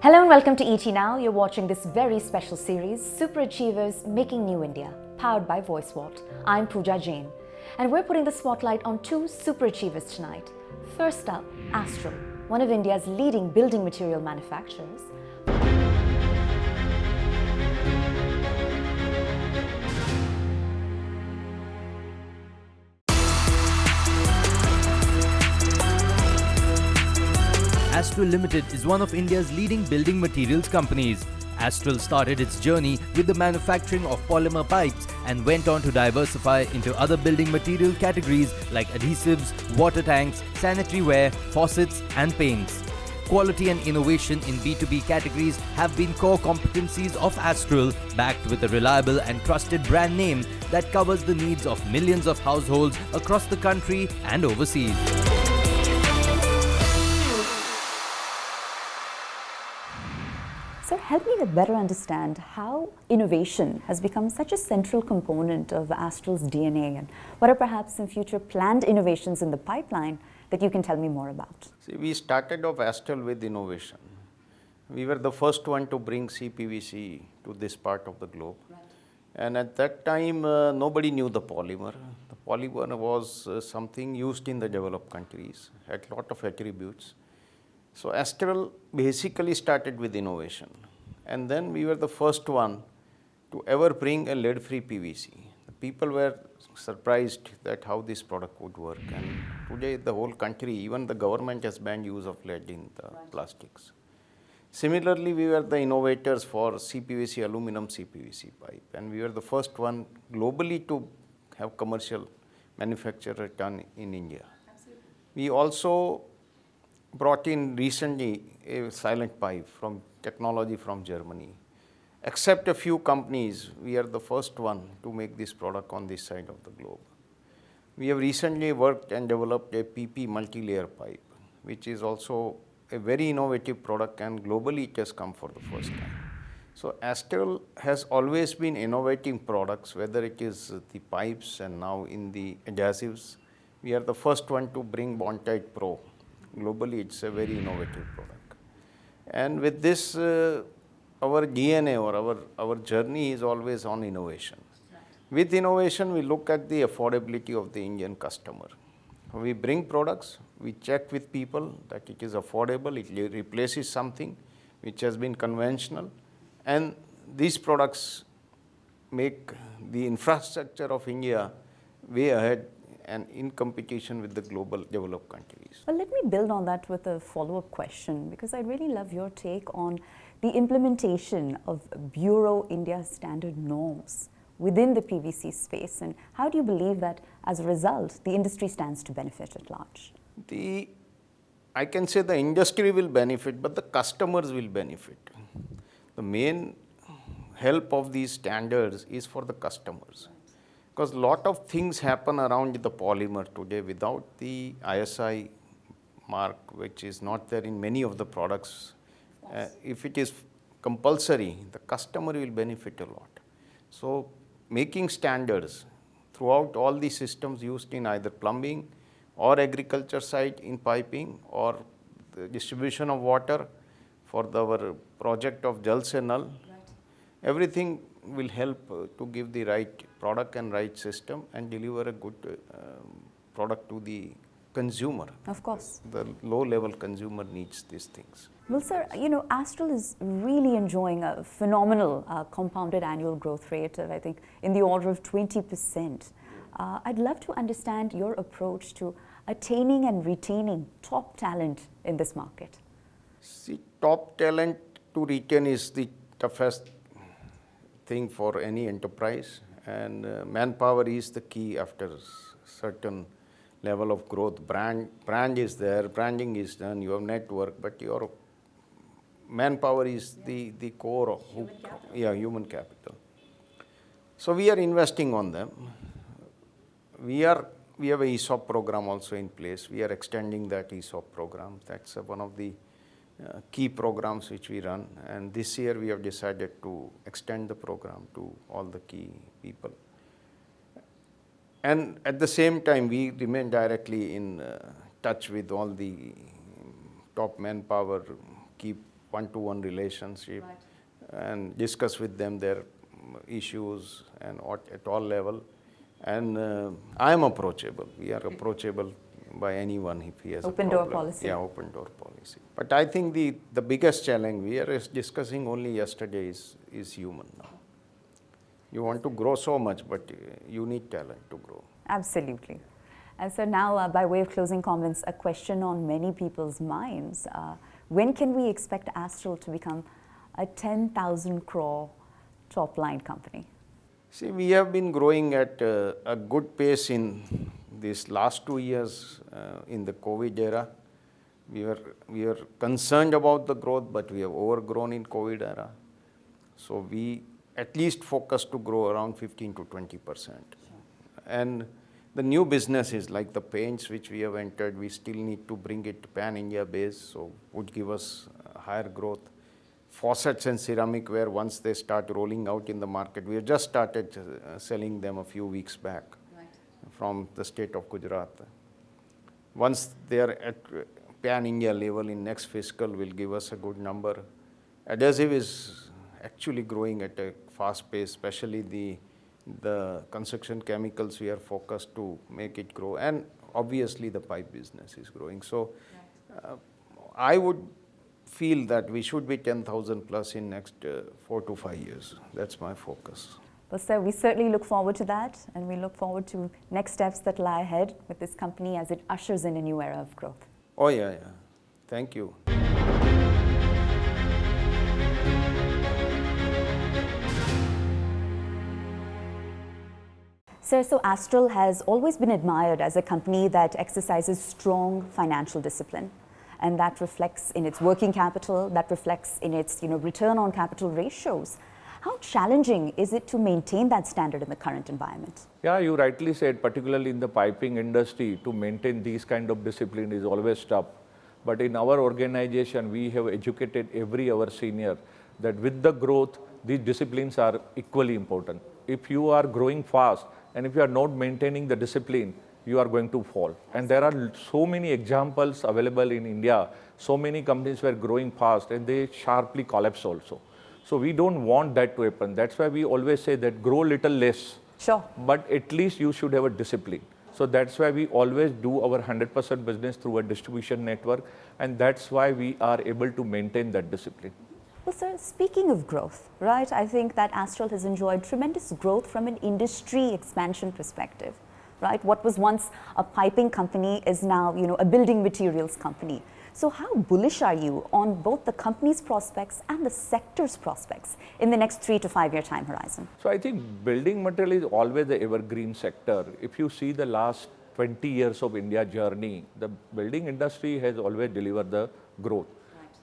Hello and welcome to ET Now. You're watching this very special series, Super Achievers Making New India, powered by VoiceWatt. I'm Pooja Jain, and we're putting the spotlight on two super achievers tonight. First up, Astral, one of India's leading building material manufacturers. Astral Limited is one of India's leading building materials companies. Astral started its journey with the manufacturing of polymer pipes and went on to diversify into other building material categories like adhesives, water tanks, sanitary ware, faucets and paints. Quality and innovation in B2B categories have been core competencies of Astral, backed with a reliable and trusted brand name that covers the needs of millions of households across the country and overseas. So help me to better understand how innovation has become such a central component of Astral's DNA, and what are perhaps some future planned innovations in the pipeline that you can tell me more about? See, we started off Astral with innovation. We were the first one to bring CPVC to this part of the globe. Right. And at that time, nobody knew the polymer. The polymer was something used in the developed countries, had a lot of attributes. So Astral basically started with innovation, and then we were the first one to ever bring a lead-free PVC. The people were surprised that how this product would work, and today the whole country, even the government has banned use of lead in the plastics. Similarly, we were the innovators for CPVC, aluminum CPVC pipe, and we were the first one globally to have commercial manufacture done in India. Absolutely. We also brought in recently a silent pipe from technology from Germany. Except a few companies, we are the first one to make this product on this side of the globe. We have recently worked and developed a PP multi-layer pipe, which is also a very innovative product, and globally it has come for the first time. So Astral has always been innovating products, whether it is the pipes and now in the adhesives. We are the first one to bring Bondtite Pro. Globally, it's a very innovative product. And with this, our DNA or our journey is always on innovation. Right. With innovation, we look at the affordability of the Indian customer. We bring products, we check with people that it is affordable, it replaces something which has been conventional, and these products make the infrastructure of India way ahead and in competition with the global developed countries. Well, let me build on that with a follow-up question, because I'd really love your take on the implementation of Bureau India standard norms within the PVC space, and how do you believe that as a result the industry stands to benefit at large? I can say the industry will benefit, but the customers will benefit. The main help of these standards is for the customers. Because a lot of things happen around the polymer today without the ISI mark, which is not there in many of the products. If it is compulsory, the customer will benefit a lot. So making standards throughout all the systems used in either plumbing or agriculture side in piping or the distribution of water for our project of Jal Se Nal, everything will help to give the right product and right system and deliver a good product to the consumer. Of course. The low-level consumer needs these things. Well, sir, Astral is really enjoying a phenomenal compounded annual growth rate of, I think, in the order of 20%. I'd love to understand your approach to attaining and retaining top talent in this market. See, top talent to retain is the toughest thing for any enterprise, and manpower is the key after certain level of growth. Brand is there, branding is done, you have network, but your manpower is the core of human capital. So we are investing on them. We have a ESOP program also in place. We are extending that ESOP program. That's one of the key programs which we run, and this year we have decided to extend the program to all the key people. And at the same time, we remain directly in touch with all the top manpower, key one-to-one relationship and discuss with them their issues and at all level. And I am approachable. We are approachable by anyone if he has Open a door problem. policy. Yeah, open door policy. But I think the biggest challenge we are discussing only yesterday is human now. You want to grow so much, but you need talent to grow. Absolutely. And so now, by way of closing comments, a question on many people's minds. When can we expect Astral to become a 10,000 crore top-line company? See, we have been growing at a good pace in these last 2 years in the COVID era. We were concerned about the growth, but we have overgrown in COVID era. So we at least focus to grow around 15 to 20%. And the new businesses like the paints which we have entered, we still need to bring it to pan-India base, so would give us higher growth. Faucets and ceramic ware, once they start rolling out in the market, we have just started selling them a few weeks back from the state of Gujarat. Once they are at pan-India level in next fiscal, will give us a good number. Adhesive is actually growing at a fast pace, especially the construction chemicals we are focused to make it grow, and obviously the pipe business is growing. So I would feel that we should be 10,000 plus in next 4 to 5 years. That's my focus. Well, sir, we certainly look forward to that, and we look forward to next steps that lie ahead with this company as it ushers in a new era of growth. Oh yeah. Thank you. Sir, so Astral has always been admired as a company that exercises strong financial discipline, and that reflects in its working capital, that reflects in its return on capital ratios. How challenging is it to maintain that standard in the current environment? Yeah, you rightly said, particularly in the piping industry, to maintain these kind of discipline is always tough. But in our organization, we have educated every our senior that with the growth, these disciplines are equally important. If you are growing fast and if you are not maintaining the discipline, you are going to fall. And there are so many examples available in India. So many companies were growing fast and they sharply collapse also. So we don't want that to happen. That's why we always say that grow little less. Sure. But at least you should have a discipline. So that's why we always do our 100% business through a distribution network. And that's why we are able to maintain that discipline. Well, sir, speaking of growth, right, I think that Astral has enjoyed tremendous growth from an industry expansion perspective, right? What was once a piping company is now, a building materials company. So how bullish are you on both the company's prospects and the sector's prospects in the next 3 to 5 year time horizon? So I think building material is always the evergreen sector. If you see the last 20 years of India journey, the building industry has always delivered the growth.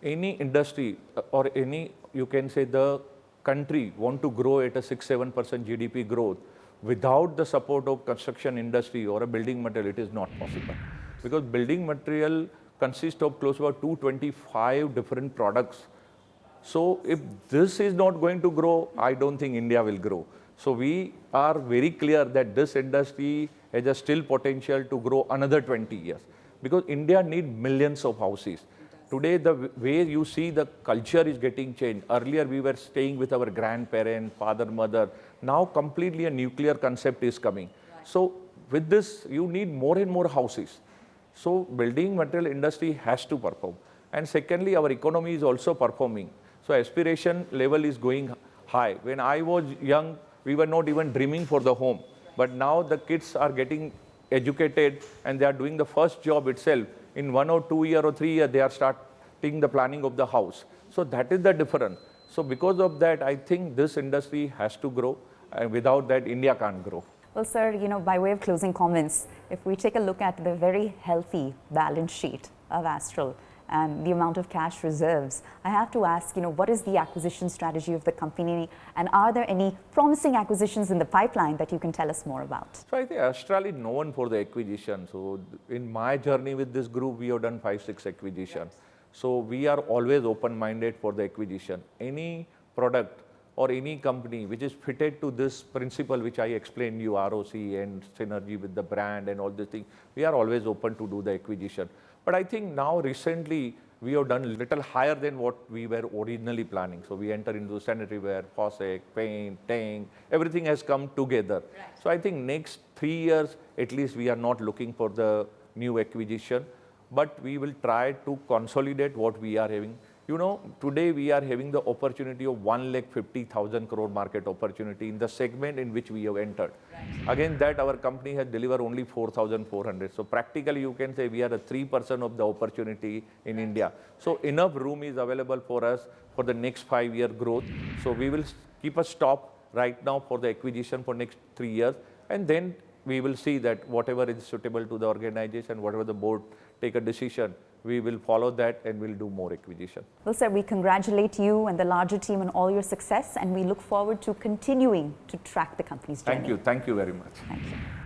Any industry or you can say the country want to grow at a 6-7% GDP growth without the support of construction industry or a building material, it is not possible. Because building material consists of close to about 225 different products. So if this is not going to grow, I don't think India will grow. So we are very clear that this industry has a still potential to grow another 20 years. Because India needs millions of houses. Today, the way you see the culture is getting changed. Earlier, we were staying with our grandparent, father, mother. Now, completely a nuclear concept is coming. So, with this, you need more and more houses. So, building material industry has to perform. And secondly, our economy is also performing. So, aspiration level is going high. When I was young, we were not even dreaming for the home. But now the kids are getting educated and they are doing the first job itself. In 1 or 2 year or 3 year, they are starting the planning of the house. So that is the difference. So because of that, I think this industry has to grow. And without that, India can't grow. Well, sir, by way of closing comments, if we take a look at the very healthy balance sheet of Astral and the amount of cash reserves, I have to ask, what is the acquisition strategy of the company, and are there any promising acquisitions in the pipeline that you can tell us more about? So I think Astral is known for the acquisition. So in my journey with this group, we have done 5-6 acquisitions. So we are always open-minded for the acquisition. Any product or any company which is fitted to this principle which I explained you, ROC and synergy with the brand and all these things, we are always open to do the acquisition. But I think now recently we have done little higher than what we were originally planning. So we enter into sanitary ware, faucet, paint, tank, everything has come together. So I think next 3 years, at least we are not looking for the new acquisition, but we will try to consolidate what we are having. You know, today we are having the opportunity of 1,50,000 crore market opportunity in the segment in which we have entered. Again, that our company has delivered only 4,400. So practically you can say we are a 3% of the opportunity in India. So enough room is available for us for the next 5-year growth. So we will keep a stop right now for the acquisition for next 3 years, and then we will see that whatever is suitable to the organization, whatever the board take a decision, we will follow that and we'll do more acquisition. Well, sir, we congratulate you and the larger team on all your success, and we look forward to continuing to track the company's journey. Thank you very much. Thank you.